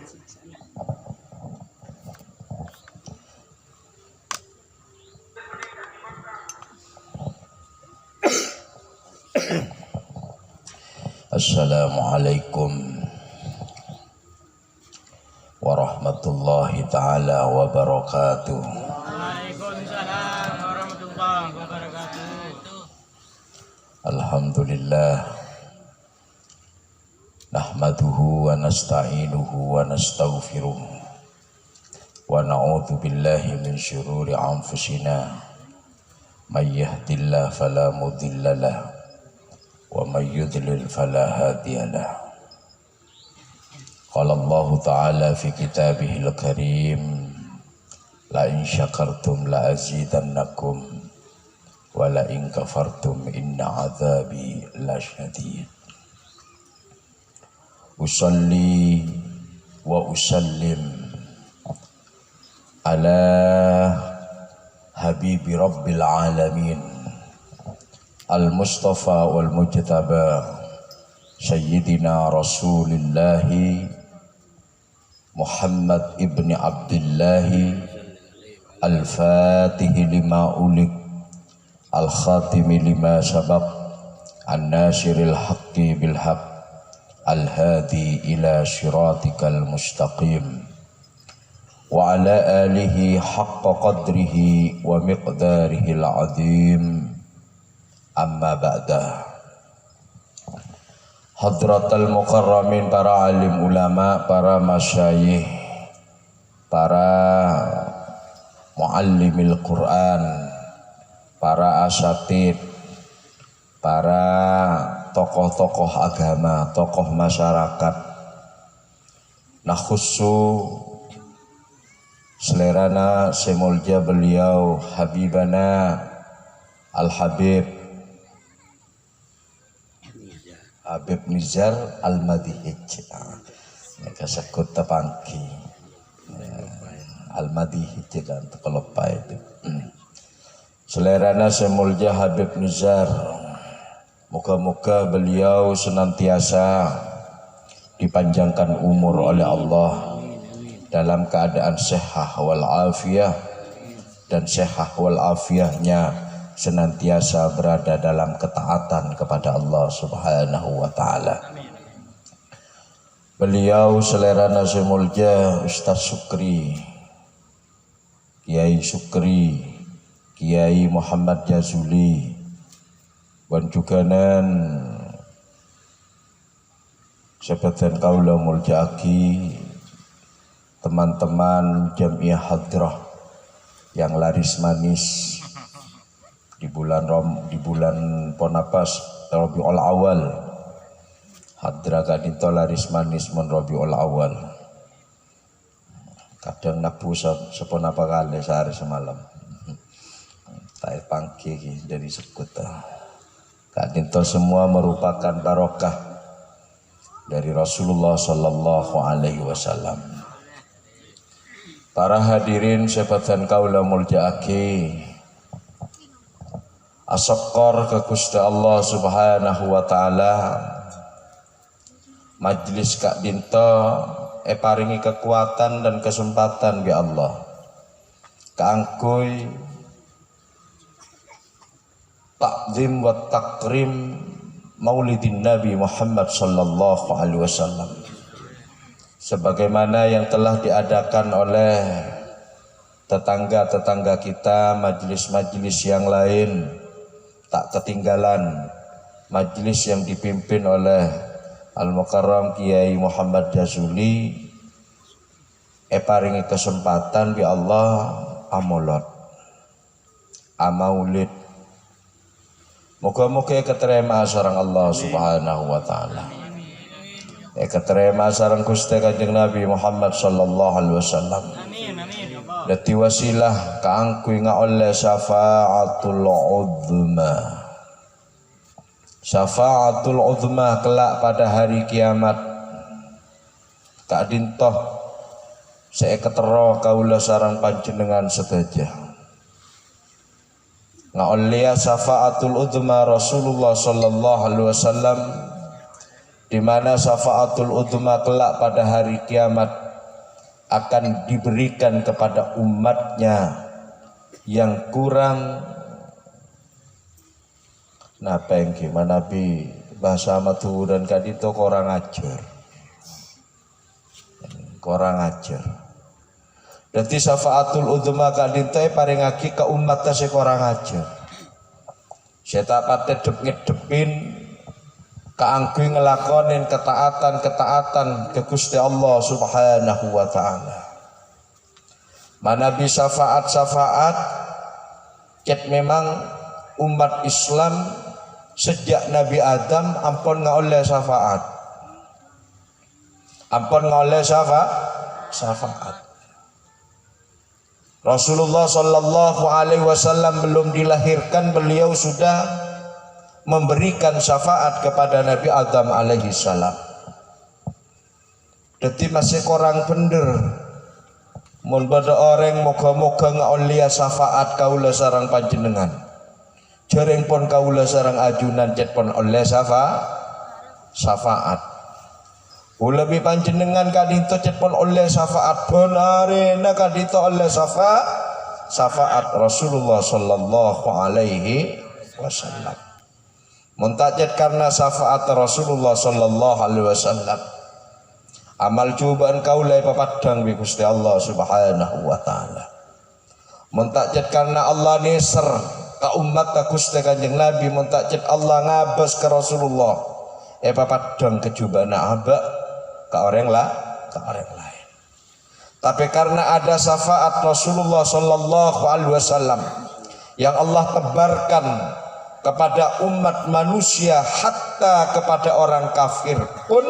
Assalamualaikum warahmatullahi ta'ala wabarakatuh. Waalaikumsalam warahmatullahi wabarakatuh. Alhamdulillah nahmaduhu wa nasta'inuhu wa nastaghfiruh wa na'udzu billahi min syururi anfusina may yahdihillahu fala mudilla lahu wa may yudlil fala hadiya lahu. Qala Allah Ta'ala fi kitabihil karim la in syakartum la azidannakum wa la in kafartum inna adzabi lasyadid. Usalli wa usallim ala habibi rabbil alamin al-Mustafa wal-Mujtaba Sayyidina Rasulullah Muhammad ibn Abdullah al-Fatih lima ulik al-Khatim lima sabaq an-nasiril haqqi bil haqq al-hadi ila syiratikal mustaqim wa ala alihi haqqa qadrihi wa miqdarihil azim. Amma ba'dah. Hadratal mukarramin, para alim ulama, para masyayikh, para muallimil Quran, para asatid, para tokoh-tokoh agama, tokoh masyarakat, nakhussu selerana semulja beliau Habibana Al-Habib Habib Nizar Al-Madihij, mereka sekut tepangki Al-Madihij kan terkelopai itu. Selerana semulja Habib Nizar, moga-moga beliau senantiasa dipanjangkan umur oleh Allah dalam keadaan sehat wal afiyah, dan sehat wal afiyahnya senantiasa berada dalam ketaatan kepada Allah Subhanahu wa ta'ala. Beliau selerana semulja Ustaz Sukri, Kiai Sukri, Kiai Muhammad Jazuli, dan juga sebagian kaula muljaki, teman-teman Jamiah Hadrah yang laris manis di bulan Ponapas Rabiul Awal. Hadra kadinto laris manis men Rabiul Awal. Kadang nabu sepon apa kali sehari semalam. Tak pangki dari sekut. Kadinto semua merupakan barokah dari Rasulullah sallallahu alaihi wasallam. Para hadirin sebatan kaula muljaaki, asyakor ke Gusti Allah Subhanahu wa ta'ala, majlis kak dinto paringi kekuatan dan kesempatan bi Allah kaangkuy takzim wa takrim maulidin Nabi Muhammad sallallahu alaihi wasallam, sebagaimana yang telah diadakan oleh tetangga-tetangga kita, majelis-majelis yang lain. Tak ketinggalan majelis yang dipimpin oleh Al-Mukarram Kiai Muhammad Jazuli, paringi kesempatan bi Allah amolot amaulid. Moga-moga keterima sareng Allah Subhanahu wa ta'ala, keterima sareng Gusti Kanjeng Nabi Muhammad sallallahu alaihi wasallam. Dati wasilah kaangkuy nga oleh syafa'atul uzma. Syafa'atul uzma kelak pada hari kiamat. Kak dintoh saya ketero kaula sarang panjenengan sedaya. Nga oleh syafa'atul uzma Rasulullah sallallahu alaihi wasallam, di mana syafa'atul uzma kelak pada hari kiamat akan diberikan kepada umatnya yang kurang. Napa yang gimana Nabi bahasa maturan kadito kurang ajar. Dadi syafaatul udhma kadito paringake ke umat tasih kurang ajar. Saya tak patut ngedepin keangkuh ngelakonin ketaatan ke Gusti Allah Subhanahu wa taala. Manabi syafaat ket memang umat Islam sejak Nabi Adam ampun ngoleh syafaat. Rasulullah sallallahu alaihi wasallam belum dilahirkan beliau sudah memberikan syafaat kepada Nabi Adam alaihi salam. Dadi masih korang bener. Mun pada orang moga-moga ngaulia syafaat kaula sarang panjenengan. Jereng pun kaula sarang ajunan jet pun oleh syafaat. Lebih panjenengan kadito jet pun oleh syafaat benarena kadito oleh syafaat Rasulullah sallallahu alaihi wasallam. Muntajat karena syafaat Rasulullah sallallahu alaihi wasallam. Amal cobaan kaulai papadang bi Gusti Allah Subhanahu wa taala. Muntajat karena Allah neser ka umat ka Gusti Kanjeng Nabi, muntajat Allah ngabas ke Rasulullah. Papadang kejubaan aba ka orang lain. Tapi karena ada syafaat Rasulullah sallallahu alaihi wasallam yang Allah tebarkan kepada umat manusia hatta kepada orang kafir pun,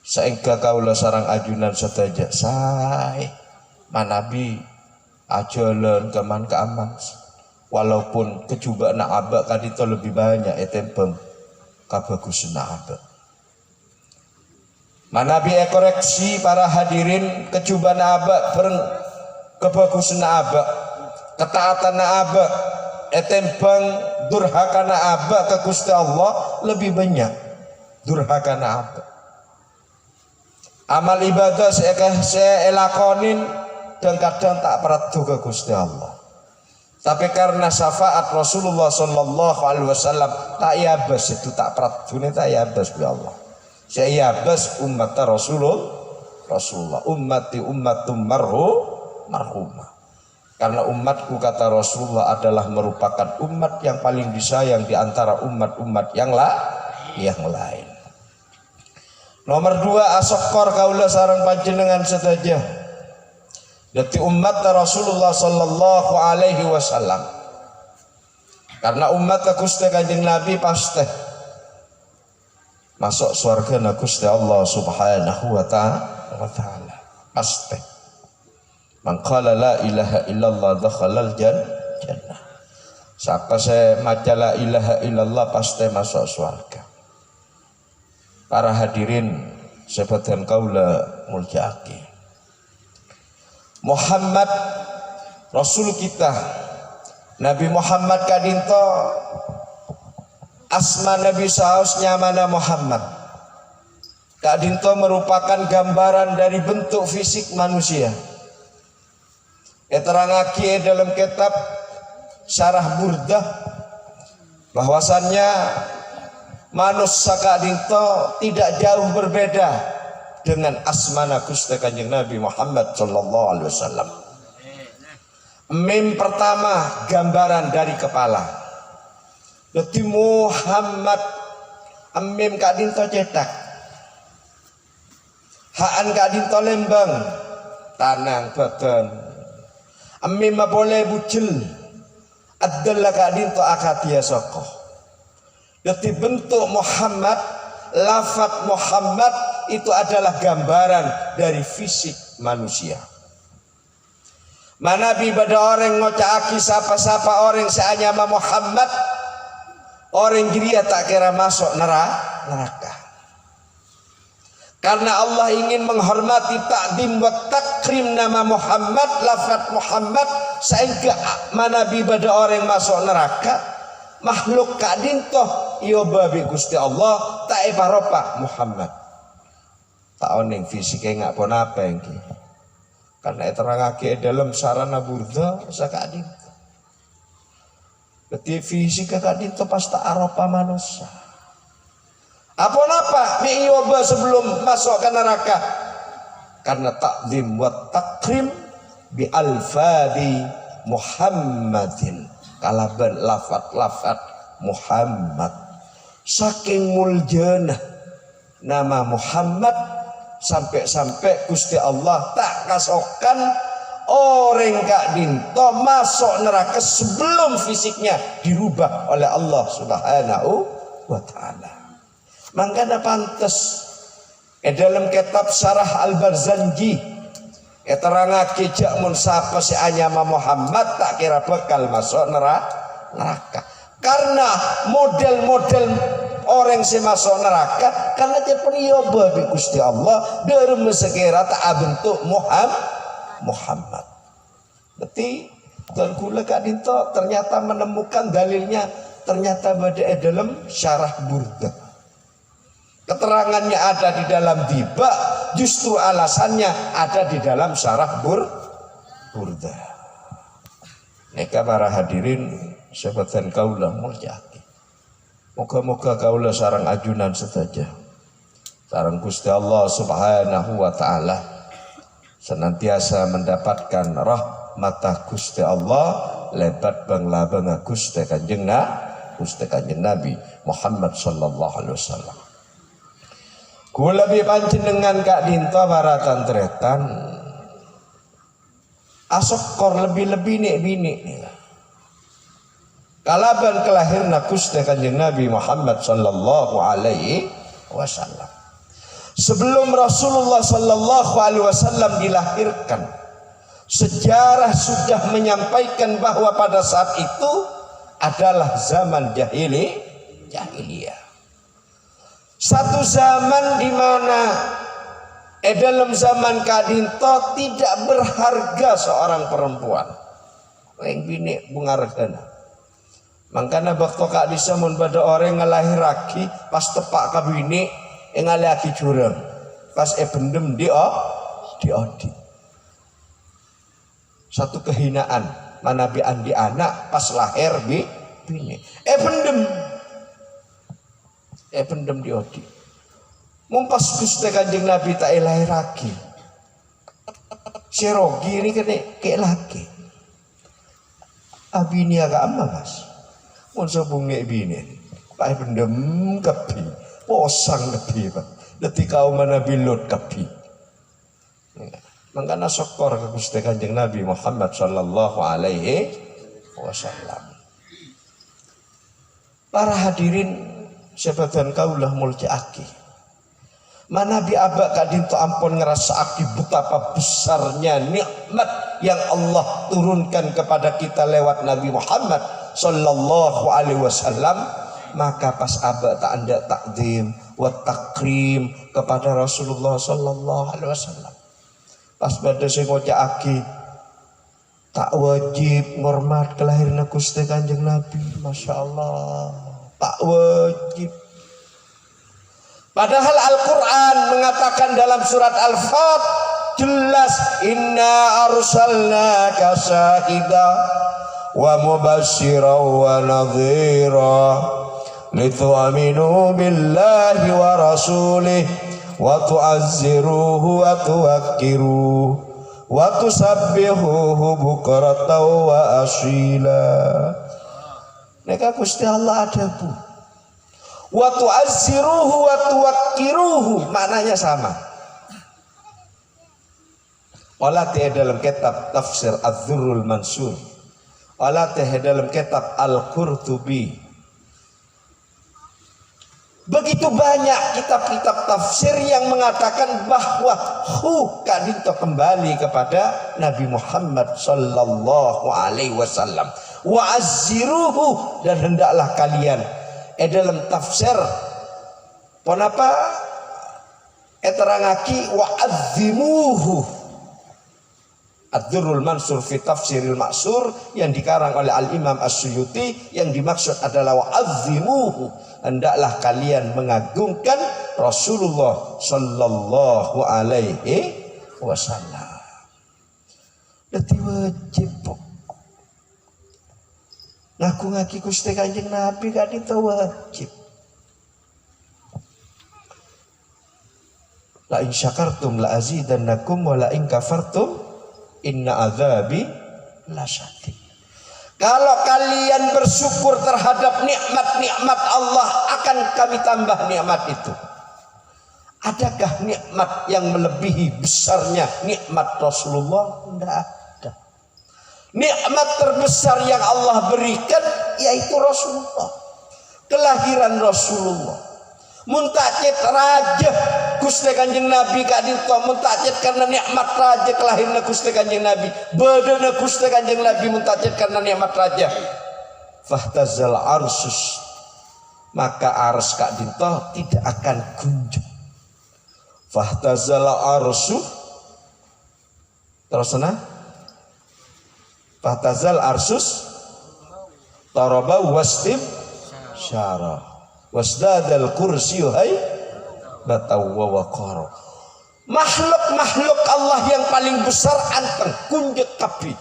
sehingga kaula sarang ajunan sedaya sae manabi ajalan keman keaman walaupun kejubaan abak kadito lebih banyak etempeng kabagusan abak. Manabi koreksi para hadirin kejubaan abak bareng kebagusan abak ketaatan abak etempeng durhakana abak ke Gusti Allah lebih banyak durhakana abak. Amal ibadah saya elakonin dan kadang tak peradu ke Gusti Allah. Tapi karena syafaat Rasulullah sallallahu alaihi wasallam tak yabas itu tak peradu ni tak yabas bi Allah. Saya yabas umat Rasulullah ummati ummatum marhumah. Karena umatku kata Rasulullah adalah merupakan umat yang paling disayang di antara umat-umat yang lain. Nomor 2 asokor kaula sarang panjenengan sedaya. Dadi umat Rasulullah sallallahu alaihi wasallam. Karena umat Gusti Kanjeng Nabi pasti masuk surga Gusti Allah Subhanahu wa taala. Pasti. Man qala la ilaha illallah dakhalal jannah. Siapa saya maca la ilaha illallah pasti masuk surga. Para hadirin sebagian kaula mulyaki. Muhammad Rasul kita Nabi Muhammad kadinto asma Nabi sausnya mana Muhammad. Kadinto merupakan gambaran dari bentuk fisik manusia. Keterangake dalam kitab Syarah Burdah bahwasannya manusia kadinto tidak jauh berbeda dengan asmana Gusti Kanjeng Nabi Muhammad sallallahu alaihi wasallam. Mim pertama gambaran dari kepala. Jadi Muhammad mim kadinto cetak. Haan kadinto lembang tanang badan. Mim boleh bucil. Adalah kadinto akatia sokoh. Jadi bentuk Muhammad, lafaz Muhammad itu adalah gambaran dari fisik manusia. Manabi pada orang ngocaki sapa-sapa orang seanyama Muhammad, orang jiria tak kira masuk neraka. Karena Allah ingin menghormati takdim wa takrim nama Muhammad, lafaz Muhammad, sehingga manabi pada orang masuk neraka. Makhluk kadintoh iyo babi Gusti Allah tak ibaropa Muhammad. Tak oning fisiknya nggak pun apa yang karena terangake dalam sarana burda sakadin. Berarti fisika kadin itu pasti aropa manusia. Apa nyoba sebelum masuk ke neraka? Karena takdim wa takrim bi alfadi Muhammadin, kalaban lafat Muhammad. Saking muljana nama Muhammad sampai Gusti Allah tak kasokan orang kak dinto masuk neraka sebelum fisiknya dirubah oleh Allah Subhanahu wa ta'ala. Makanya pantas dalam kitab Syarah Al-Barzanji terangake jak mun sapa si anyama Muhammad tak kira bakal masuk neraka. Karena model-model orang si masuk neraka karena dia penyoba bi Gusti Allah dari sekira tak bentuk Muhammad. Berarti Tuan Kula Kak Dinto ternyata menemukan dalilnya ternyata pada dalam Syarah Burda. Keterangannya ada di dalam Diba, justru alasannya ada di dalam Syarah Burda. Neka para hadirin sebatan kaulah mulyaki. Moga-moga kaulah sarang ajunan saja. Sarang Gusti Allah Subhanahu wa ta'ala senantiasa mendapatkan rahmat Gusti Allah lebat bangla bangga Gusti Kanjeng Nabi Muhammad sallallahu alaihi wasallam. Kula lebih panjenengan Kak Dinto baratan tretan asokor lebih-lebih nek bini kalaban kelahirna Gusti Kanjeng Nabi Muhammad sallallahu alaihi wasallam. Sebelum Rasulullah sallallahu alaihi wasallam dilahirkan, sejarah sudah menyampaikan bahwa pada saat itu adalah zaman jahiliyah. Satu zaman di mana dalam zaman Kadinto tidak berharga seorang perempuan. Yang bini bungargana. Makanya waktu Kak disamun pada orang ngelahiraki pas tepak kabini ngalaki curang. Pas bendem diodi. Satu kehinaan mana bi andi anak pas lahir bini. Pendem diodi. Mumpas Gusti Kanjeng Nabi tak lahirake. Si Rogi ini kena kayak laki. Abini agak amma mas. Mun sabung nek bini. Pak pendem kapi. Posang kapi pak. Deti kaum Nabi Lut kapi. Mangkana syukur ke Gusti Kanjeng Nabi Muhammad sallallahu alaihi wasallam. Para hadirin sebatan kaulah muljaaki. Mana bi abak kadinto ampun ngerasa aki betapa besarnya nikmat yang Allah turunkan kepada kita lewat Nabi Muhammad sallallahu alaihi wasallam. Maka pas abak tak anda takdim wa takrim kepada Rasulullah sallallahu alaihi wasallam. Pas pada sing ngojaaki tak wajib ngormat kelahiran Gusti Kanjeng Nabi. Masya Allah. Tak wajib. Padahal Al-Quran mengatakan dalam surat Al-Fat jelas inna arsalnaka syahida wa mubashshira wa nadhira litu'minu billahi wa rasulih wa tu'azziruhu wa tuwakkiruhu wa tusabbihuhu bukratan wa asila. Neka Gusti Allah ada bu. Wa tu'azziruhu wa tuwakkiruhu maknanya sama. Olatih dalam kitab Tafsir Az-Zurrul Mansur. Olatih dalam kitab Al-Qurtubi. Begitu banyak kitab-kitab tafsir yang mengatakan bahwa kadinto kembali kepada Nabi Muhammad sallallahu alaihi wasallam. Wa azziruhu dan hendaklah kalian dalam tafsir ponapa terangaki wa azzimuhu Ad-Durrul Mansur fi Tafsiril Ma'sur yang dikarang oleh Al-Imam As-Suyuti, yang dimaksud adalah wa'azzimuhu, hendaklah kalian mengagungkan Rasulullah sallallahu alaihi wasallam. Dadi wajib ngaku-ngaki Gusti Kanjeng Nabi kan itu wajib. La in syakartum la azidannakum wa la in kafartum inna azabi lasyadid. Kalau kalian bersyukur terhadap nikmat-nikmat Allah, akan kami tambah nikmat itu. Adakah nikmat yang melebihi besarnya nikmat Rasulullah? Tidak ada. Nikmat terbesar yang Allah berikan yaitu Rasulullah. Kelahiran Rasulullah. Muntajid raja Gusti Kanjeng Nabi kadinto muntajid karena nikmat raja kelahiran Gusti Kanjeng Nabi. Badana Gusti Kanjeng Nabi muntajid karena nikmat raja. Fahtazal arsus, maka ars kadinto tidak akan kunjung. Fahtazal arsu terus sana. Fahtazal arsus taraba wastib syarah. Wasdadal kursiyu hay batawwa waqara. Makhluk-makhluk Allah yang paling besar anteng kunjuk kapi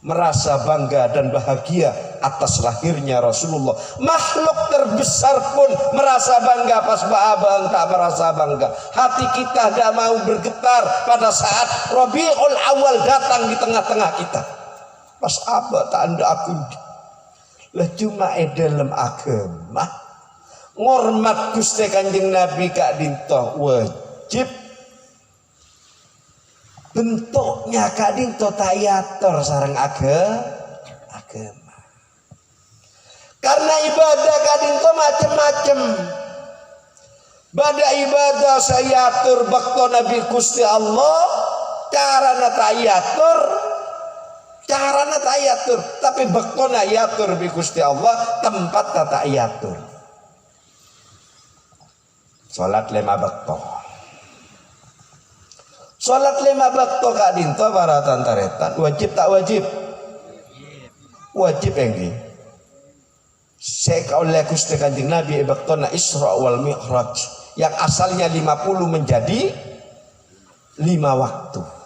merasa bangga dan bahagia atas lahirnya Rasulullah. Makhluk terbesar pun merasa bangga pas abang tak merasa bangga. Hati kita tidak mau bergetar pada saat Rabiul Awal datang di tengah-tengah kita. Pas abang tak anda aku lah cuma dalam agama ngormat Gusti Kanjeng Nabi kak dinto wajib. Bentuknya kak dinto tayator sarang agama. Karena ibadah kak dinto macam-macam. Bada ibadah sayatur bakto Nabi Gusti Allah carana tayatur, tapi bakto yatur bi Gusti Allah tempat tata yatur. Salat 5 waktu. Salat 5 waktu kak dinto para tantaretan wajib tak wajib? Wajib enggi. Seka oleh Gusti Kanjeng Nabi waktuna Isra wal Mi'raj yang asalnya 50 menjadi 5 waktu.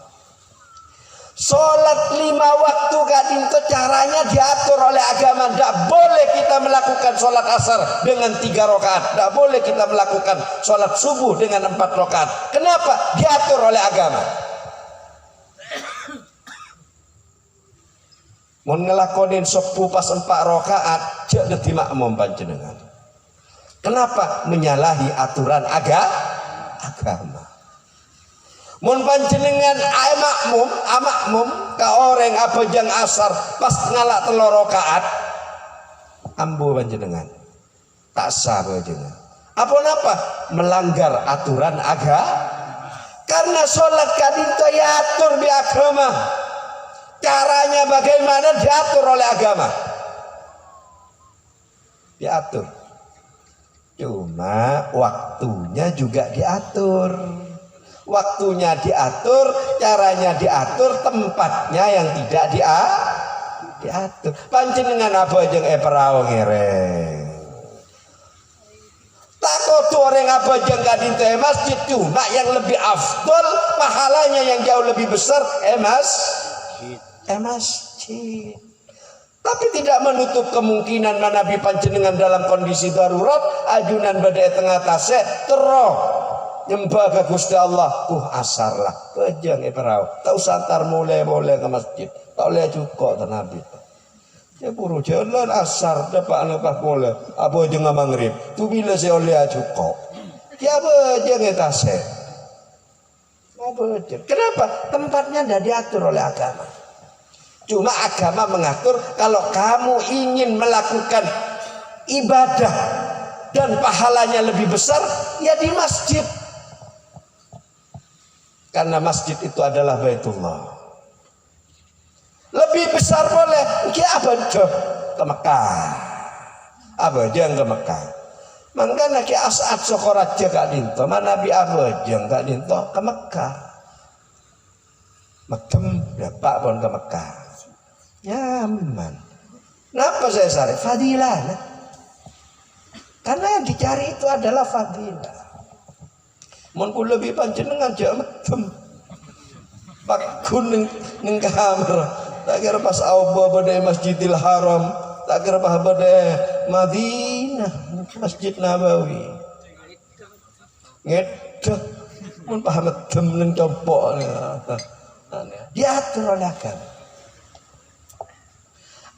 Salat 5 waktu kak dinto caranya diatur oleh agama. Tidak boleh kita melakukan salat asar dengan 3 rakaat. Tidak boleh kita melakukan salat subuh dengan 4 rakaat. Kenapa? Diatur oleh agama. Mau ngelakonin sepuh pas 4 rakaat jadi makmum panjenengan. Kenapa? Menyalahi aturan agama. Mun panjenengan makmum ka orang apa jang asar pas ngalak 3 rakaat ambu panjenengan tak sah panjenengan. Apa napa? Melanggar aturan agama. Karena sholat kadinto diatur di agama. Caranya bagaimana diatur oleh agama. Diatur. Cuma waktunya juga diatur. Waktunya diatur, caranya diatur, tempatnya yang tidak diatur. Panjenengan apa jeung perahu ngereng. Takut orang apa jeung kadinto masjid cuma yang lebih afdol, pahalanya yang jauh lebih besar masjid. Tapi tidak menutup kemungkinan Nabi panjenengan dalam kondisi darurat ajunan badai tengah tasek terus nyembah ke Gusti Allah asar lah kejang perahu tak usah antar mulai ke masjid tak boleh cukup Nabi ya buru jalan asar dapat lepas boleh apa jangan maghrib tu bila saya oleh cukup ya apa jangan tasek kenapa tempatnya tidak diatur oleh agama. Cuma agama mengatur kalau kamu ingin melakukan ibadah dan pahalanya lebih besar ya di masjid. Karena masjid itu adalah Baitullah. Lebih besar boleh apa ke Mekah. Apa jangan ke Mekah. Mangkana ki as'ad sokoraja kak dinto. Mana Nabi apa jangan kak dinto ke Mekah. Medem bapak pun ke Mekah. Nyaman. Kenapa saya sari? Fadilah. Nah. Karena yang dicari itu adalah fadilah. Mun kula lebih panjenengan jak medem. Pak kuning ning kamar. Tak kira pas auba pada Masjidil Haram, tak kira pas pada Madinah, Masjid Nabawi. Ngedek mun paham medem ning copok. Diatur oleh agama.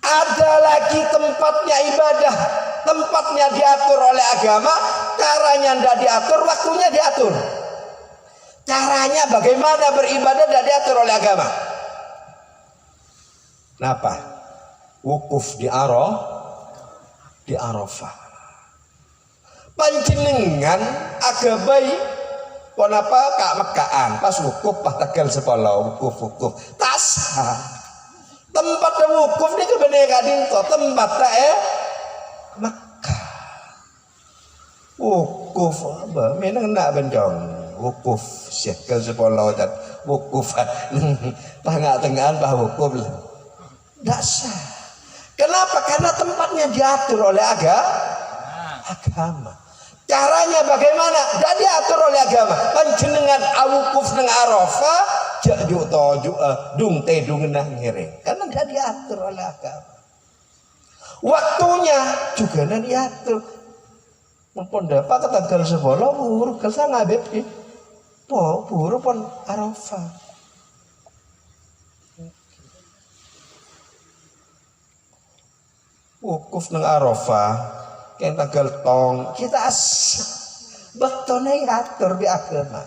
Ada lagi tempatnya ibadah, tempatnya diatur oleh agama, caranya tidak diatur, waktunya diatur. Caranya bagaimana beribadah tidak diatur oleh agama. Kenapa? Wukuf di Arafah. Panjenengan agabai kenapa Kak Mekaan pas wukuf pas tanggal 10 wukuf tas tempat wukuf ni kebenar kadin to tempat Mekah wukuf apa menang nak bencong wukuf tanggal 10 dan wukuf tengah-tengahan bah wukuf tak sah. Kenapa? Karena tempatnya diatur oleh agama. Caranya bagaimana? Tidak diatur oleh agama. Panjenengan awukuf nang Arafah, jak juk toju dung tedung nang ngiring. Karena tidak diatur oleh agama. Waktunya juga tidak diatur. Mumpun dapat tanggal 10 buruh kelsa ngabib ki. Buruh pun Arafah. Wukuf nang Arafah. Yang tanggal tong kita betone ngatur di agama.